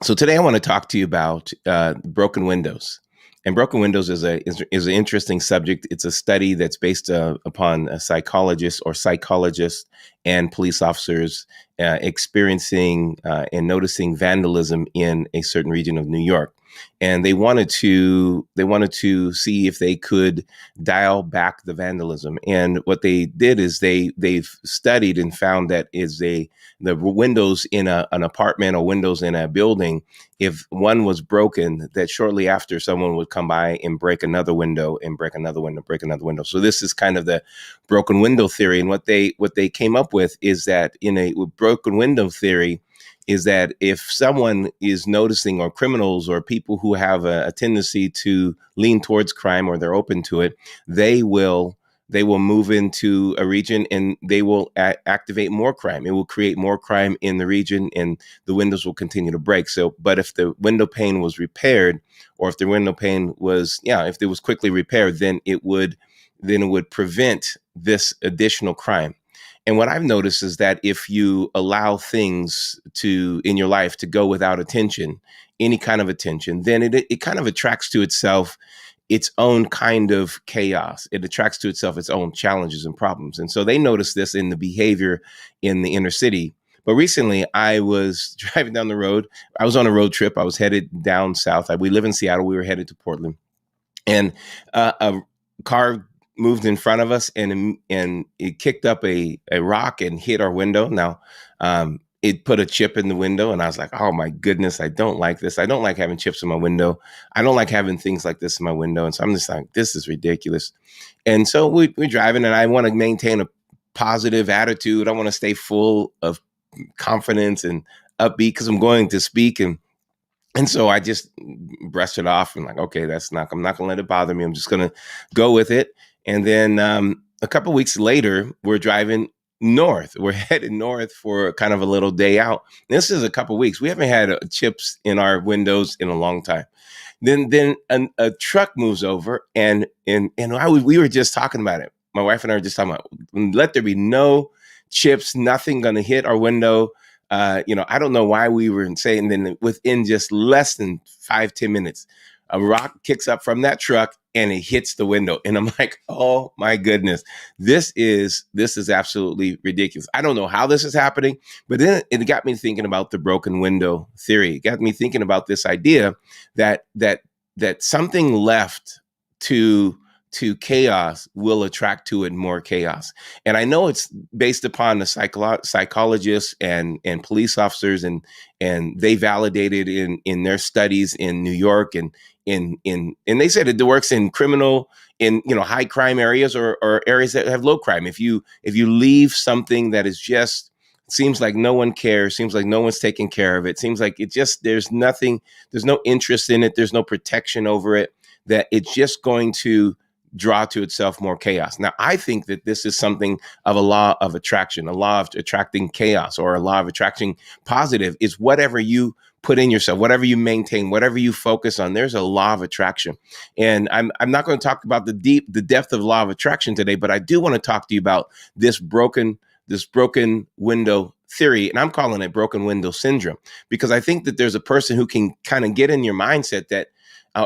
So today I want to talk to you about broken windows. And broken windows is an interesting subject. It's a study that's based upon a psychologist or psychologists and police officers experiencing and noticing vandalism in a certain region of New York. And they wanted to see if they could dial back the vandalism. And what they did is they've studied and found that the windows in an apartment or windows in a building, if one was broken, that shortly after someone would come by and break another window and break another window, break another window. So this is kind of the broken window theory. And what they came up with is that in a broken window theory is that if someone is noticing, or criminals or people who have a tendency to lean towards crime, or they're open to it, they will move into a region and they will activate more crime. It will create more crime in the region, and the windows will continue to break. So, but if the window pane was repaired, or if the window pane was, if it was quickly repaired, then it would prevent this additional crime. And what I've noticed is that if you allow things in your life to go without attention, any kind of attention, then it kind of attracts to itself its own kind of chaos. It attracts to itself its own challenges and problems. And so they noticed this in the behavior in the inner city. But recently I was driving down the road. I was on a road trip. I was headed down south. We live in Seattle. We were headed to Portland. And a car moved in front of us, and it kicked up a rock and hit our window. Now, it put a chip in the window, and I was like, oh my goodness, I don't like this. I don't like having chips in my window. I don't like having things like this in my window. And so I'm just like, this is ridiculous. And so we're driving, and I want to maintain a positive attitude. I want to stay full of confidence and upbeat because I'm going to speak. And so I just brushed it off and like, okay, I'm not going to let it bother me. I'm just going to go with it. And then a couple of weeks later, we're driving north. We're headed north for kind of a little day out. This is a couple of weeks. We haven't had chips in our windows in a long time. Then a truck moves over, and we were just talking about it. My wife and I were just talking about, let there be no chips, nothing going to hit our window. I don't know why we were saying. Then within just less than 5-10 minutes, a rock kicks up from that truck and it hits the window. And I'm like, oh my goodness, this is absolutely ridiculous. I don't know how this is happening, but then it got me thinking about the broken window theory. It got me thinking about this idea that something left to chaos will attract to it more chaos. And I know it's based upon the psychologists and police officers, and they validated in their studies in New York, and they said it works in high crime areas, or areas that have low crime. If you leave something that is just seems like no one cares, seems like no one's taking care of it, seems like there's no interest in it, there's no protection over it, that it's just going to draw to itself more chaos. Now, I think that this is something of a law of attraction, a law of attracting chaos, or a law of attracting positive. Is whatever you put in yourself, whatever you maintain, whatever you focus on, there's a law of attraction. And I'm not going to talk about the depth of law of attraction today, but I do want to talk to you about this broken window theory, and I'm calling it broken window syndrome, because I think that there's a person who can kind of get in your mindset that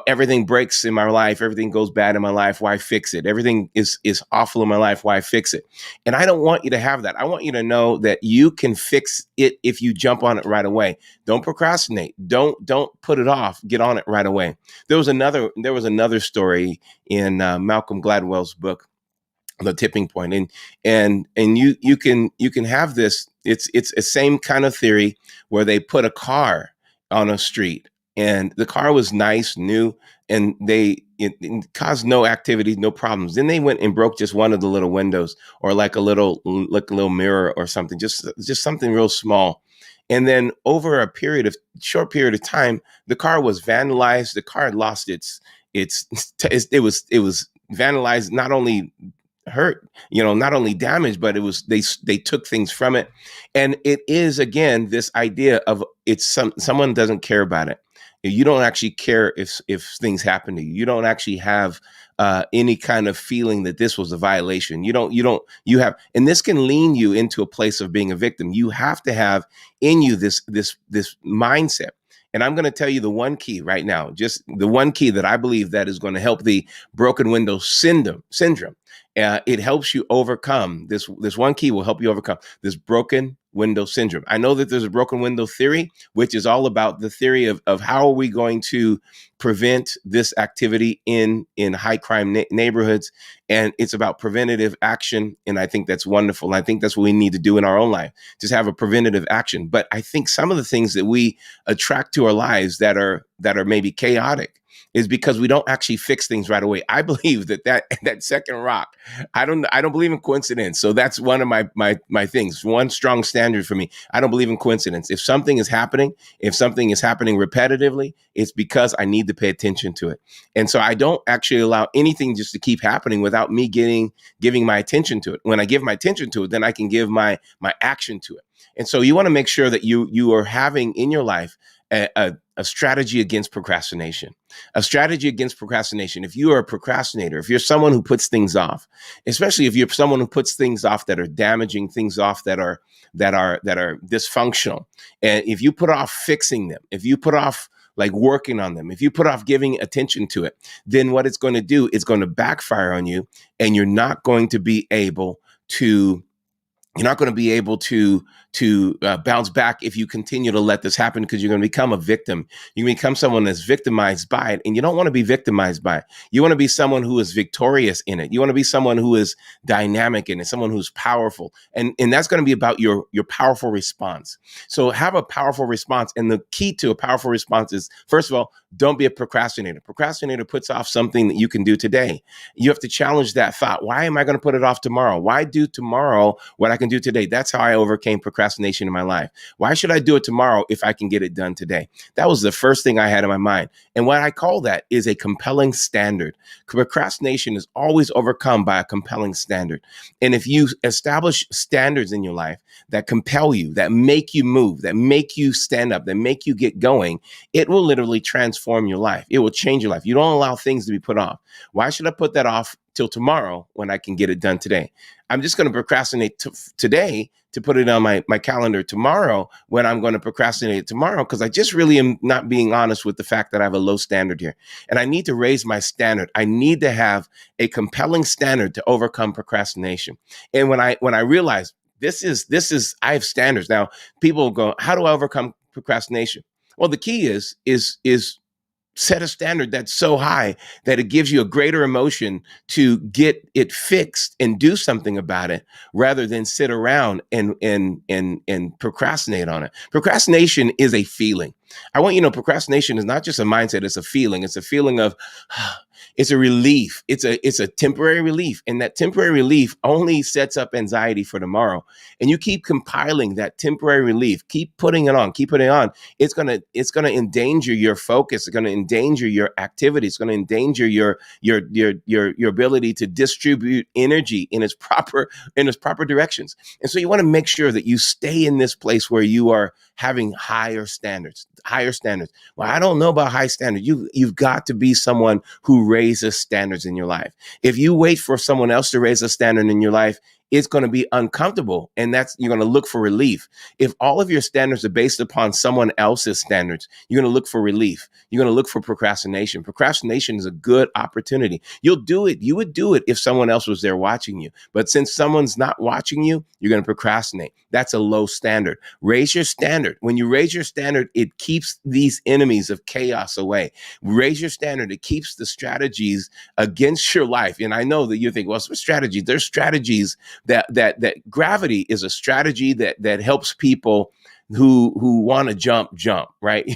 everything breaks in my life, everything goes bad in my life, why fix it? Everything is awful in my life, why fix it? And I don't want you to have that. I want you to know that you can fix it if you jump on it right away. Don't procrastinate. Don't put it off. Get on it right away. There was another story in Malcolm Gladwell's book, The Tipping Point, and you can have this. It's a same kind of theory where they put a car on a street, and the car was nice, new, and it caused no activity, no problems. Then they went and broke just one of the little windows, or like a little mirror or something, just something real small. And then over a short period of time, the car was vandalized. The car had lost it was vandalized, not only hurt, not only damaged, but they took things from it. And it is, again, this idea of someone doesn't care about it. You don't actually care if things happen to you. You don't actually have any kind of feeling that this was a violation. You have, and this can lean you into a place of being a victim. You have to have in you this mindset. And I'm going to tell you the one key right now, just the one key that I believe that is going to help the broken window syndrome. It helps you overcome this. This one key will help you overcome this broken window syndrome. I know that there's a broken window theory, which is all about the theory of how are we going to prevent this activity in high crime neighborhoods. And it's about preventative action. And I think that's wonderful. And I think that's what we need to do in our own life, just have a preventative action. But I think some of the things that we attract to our lives that are maybe chaotic is because we don't actually fix things right away. I believe that second rock, I don't believe in coincidence. So that's one of my things. One strong standard for me. I don't believe in coincidence. If something is happening repetitively, it's because I need to pay attention to it. And so I don't actually allow anything just to keep happening without me giving my attention to it. When I give my attention to it, then I can give my action to it. And so you want to make sure that you are having in your life a strategy against procrastination. A strategy against procrastination. If you are a procrastinator, if you're someone who puts things off, especially if you're someone who puts things off that are damaging, things off that are dysfunctional, and if you put off fixing them, if you put off like working on them, if you put off giving attention to it, then what it's going to do, it's going to backfire on you, and you're not going to be able to bounce back if you continue to let this happen, because you're going to become a victim. You become someone that's victimized by it, and you don't want to be victimized by it. You want to be someone who is victorious in it. You want to be someone who is dynamic in it, someone who's powerful. And that's going to be about your powerful response. So have a powerful response. And the key to a powerful response is, first of all, don't be a procrastinator. Procrastinator puts off something that you can do today. You have to challenge that thought. Why am I going to put it off tomorrow? Why do tomorrow what I can do today? That's how I overcame procrastination in my life. Why should I do it tomorrow if I can get it done today? That was the first thing I had in my mind. And what I call that is a compelling standard. Procrastination is always overcome by a compelling standard. And if you establish standards in your life that compel you, that make you move, that make you stand up, that make you get going, it will literally transform your life. It will change your life. You don't allow things to be put off. Why should I put that off till tomorrow when I can get it done today? I'm just going to procrastinate today to put it on my calendar tomorrow when I'm going to procrastinate tomorrow, because I just really am not being honest with the fact that I have a low standard here. And I need to raise my standard. I need to have a compelling standard to overcome procrastination. And when I realize this is I have standards. Now, people go, how do I overcome procrastination? Well, the key is set a standard that's so high that it gives you a greater emotion to get it fixed and do something about it, rather than sit around and procrastinate on it. Procrastination is a feeling. I want you to know, procrastination is not just a mindset, it's a feeling. It's a feeling of it's a relief. It's a temporary relief. And that temporary relief only sets up anxiety for tomorrow. And you keep compiling that temporary relief, keep putting it on. It's gonna endanger your focus. It's gonna endanger your activity. It's gonna endanger your ability to distribute energy in its proper directions. And so you want to make sure that you stay in this place where you are having higher standards. Well, I don't know about high standards. You've got to be someone who raises standards in your life. If you wait for someone else to raise a standard in your life, it's going to be uncomfortable, and you're going to look for relief. If all of your standards are based upon someone else's standards, you're going to look for relief. You're going to look for procrastination. Procrastination is a good opportunity. You would do it if someone else was there watching you. But since someone's not watching you, you're going to procrastinate. That's a low standard. Raise your standard. When you raise your standard, it keeps these enemies of chaos away. Raise your standard. It keeps the strategies against your life. And I know that you think, well, it's strategies. There's strategies that gravity is a strategy that helps people who want to jump, right?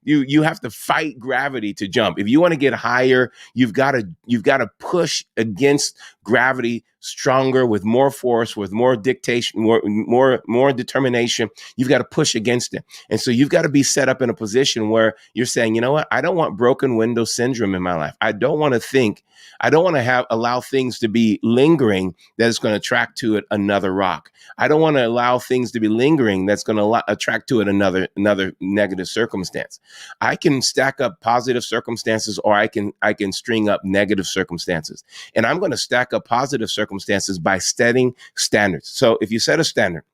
You have to fight gravity to jump. If you want to get higher, you've got to push against gravity stronger, with more force, with more dictation, more determination. You've got to push against it. And so you've got to be set up in a position where you're saying, you know what? I don't want broken window syndrome in my life. I don't want to allow things to be lingering that is going to attract to it another rock. I don't want to allow things to be lingering that's going to attract to it another negative circumstance. I can stack up positive circumstances, or I can string up negative circumstances. And I'm going to stack up positive circumstances by setting standards. So if you set a standard,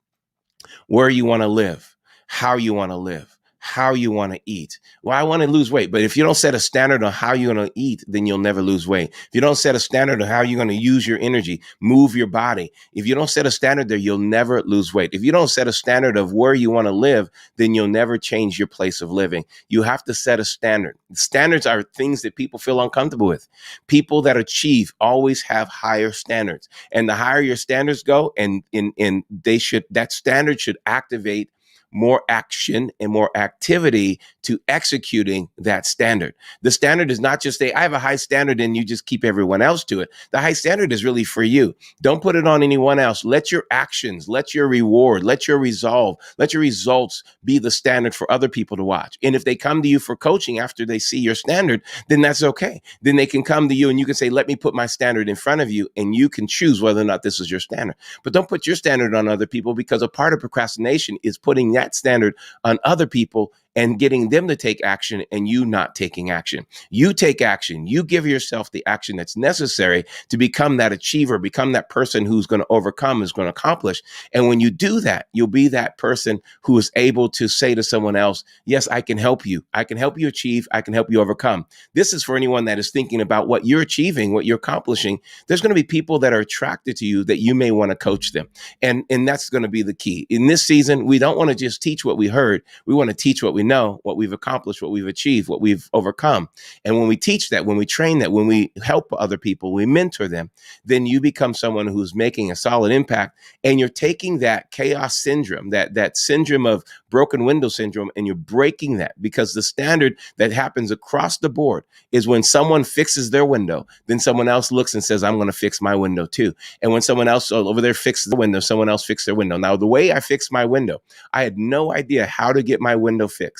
where you want to live, how you want to live, how you want to eat. Well, I want to lose weight. But if you don't set a standard on how you're going to eat, then you'll never lose weight. If you don't set a standard on how you're going to use your energy, move your body, if you don't set a standard there, you'll never lose weight. If you don't set a standard of where you want to live, then you'll never change your place of living. You have to set a standard. Standards are things that people feel uncomfortable with. People that achieve always have higher standards. And the higher your standards go, and that standard should activate more action and more activity to executing that standard. The standard is not just I have a high standard and you just keep everyone else to it. The high standard is really for you. Don't put it on anyone else. Let your actions, let your reward, let your resolve, let your results be the standard for other people to watch. And if they come to you for coaching after they see your standard, then that's okay. Then they can come to you and you can say, let me put my standard in front of you, and you can choose whether or not this is your standard. But don't put your standard on other people, because a part of procrastination is putting that standard on other people and getting them to take action and you not taking action. You take action. You give yourself the action that's necessary to become that achiever, become that person who's going to overcome, is going to accomplish. And when you do that, you'll be that person who is able to say to someone else, yes, I can help you. I can help you achieve. I can help you overcome. This is for anyone that is thinking about what you're achieving, what you're accomplishing. There's going to be people that are attracted to you that you may want to coach them. And that's going to be the key. In this season, we don't want to just teach what we heard. We want to teach what we know, what we've accomplished, what we've achieved, what we've overcome. And when we teach that, when we train that, when we help other people, we mentor them, then you become someone who's making a solid impact. And you're taking that chaos syndrome, that syndrome of broken window syndrome, and you're breaking that, because the standard that happens across the board is when someone fixes their window, then someone else looks and says, I'm going to fix my window too. And when someone else over there fixes the window, someone else fixed their window. Now, the way I fixed my window, I had no idea how to get my window fixed.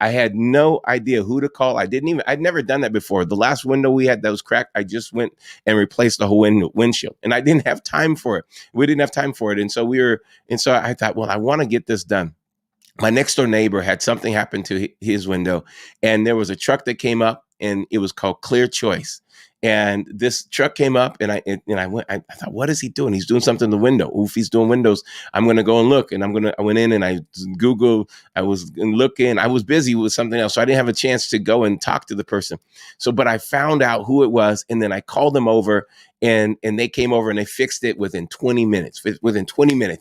I had no idea who to call. I'd never done that before. The last window we had that was cracked, I just went and replaced the whole windshield, and I didn't have time for it. We didn't have time for it. And so I thought, well, I want to get this done. My next door neighbor had something happen to his window, and there was a truck that came up, and it was called Clear Choice. And this truck came up, and I thought, what is he doing? He's doing something to the window. If he's doing windows, I'm going to go and look. And I went in and I Googled, I was looking, I was busy with something else. So I didn't have a chance to go and talk to the person. But I found out who it was. And then I called them over, and they came over and they fixed it within 20 minutes,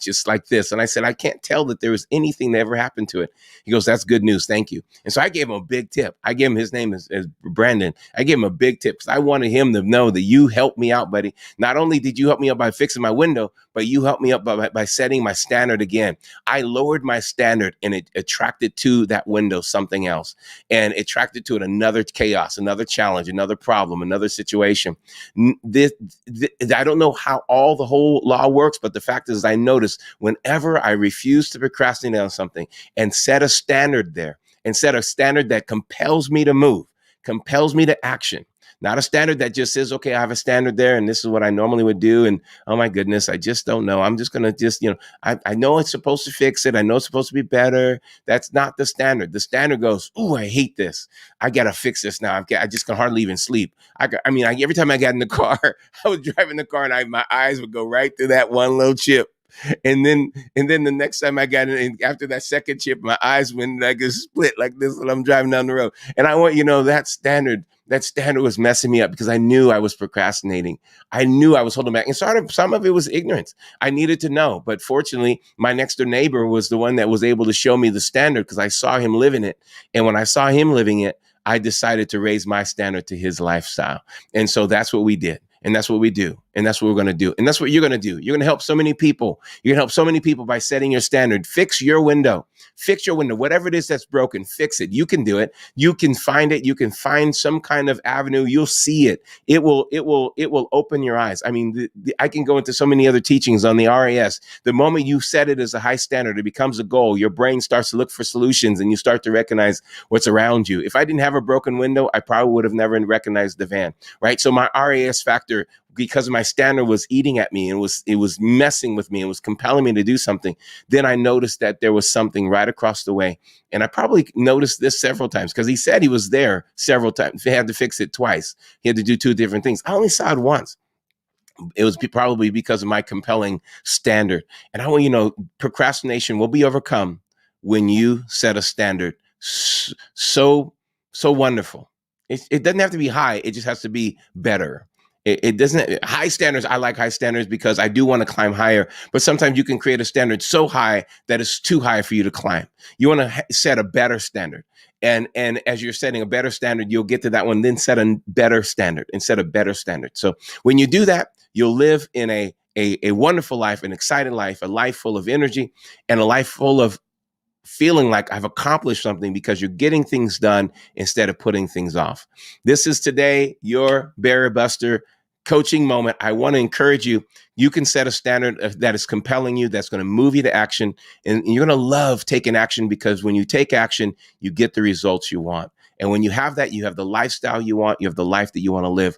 just like this. And I said, I can't tell that there was anything that ever happened to it. He goes, that's good news. Thank you. And so I gave him a big tip. I gave him, his name is Brandon. I gave him a big tip because I wanted him to know that you helped me out, buddy. Not only did you help me out by fixing my window, but you helped me up by setting my standard again. I lowered my standard, and it attracted to that window something else. And it attracted to it another chaos, another challenge, another problem, another situation. I don't know how all the whole law works, but the fact is I noticed whenever I refuse to procrastinate on something and set a standard there, and set a standard that compels me to move, compels me to action, not a standard that just says, okay, I have a standard there and this is what I normally would do. And oh my goodness, I just don't know. I'm just going to I know it's supposed to fix it. I know it's supposed to be better. That's not the standard. The standard goes, oh, I hate this. I got to fix this now. I just can hardly even sleep. Every time I got in the car, I was driving the car and my eyes would go right through that one little chip. And then the next time I got in, after that second chip, my eyes went like a split like this when I'm driving down the road. And I want, that standard was messing me up because I knew I was procrastinating. I knew I was holding back. And some of it was ignorance. I needed to know. But fortunately, my next door neighbor was the one that was able to show me the standard because I saw him living it. And when I saw him living it, I decided to raise my standard to his lifestyle. And so that's what we did. And that's what we do. And that's what we're going to do. And that's what you're going to do. You're going to help so many people. You're going to help so many people by setting your standard. Fix your window. Fix your window. Whatever it is that's broken, fix it. You can do it. You can find it. You can find some kind of avenue. You'll see it. It will open your eyes. I mean, I can go into so many other teachings on the RAS. The moment you set it as a high standard, it becomes a goal. Your brain starts to look for solutions and you start to recognize what's around you. If I didn't have a broken window, I probably would have never recognized the van, right? So my RAS factor, because my standard was eating at me and it was messing with me and was compelling me to do something, then I noticed that there was something right across the way. And I probably noticed this several times because he said he was there several times. He had to fix it twice. He had to do two different things. I only saw it once. It was probably because of my compelling standard. And procrastination will be overcome when you set a standard so so wonderful. It doesn't have to be high. It just has to be better. It doesn't high standards. I like high standards because I do want to climb higher. But sometimes you can create a standard so high that it's too high for you to climb. You want to set a better standard. And as you're setting a better standard, you'll get to that one, then set a better standard and set a better standard. So when you do that, you'll live in a wonderful life, an exciting life, a life full of energy, and a life full of feeling like I've accomplished something because you're getting things done instead of putting things off. This is today your Barrier Buster coaching moment. I want to encourage you. You can set a standard that is compelling you, that's going to move you to action, and you're going to love taking action because when you take action, you get the results you want. And when you have that, you have the lifestyle you want, you have the life that you want to live.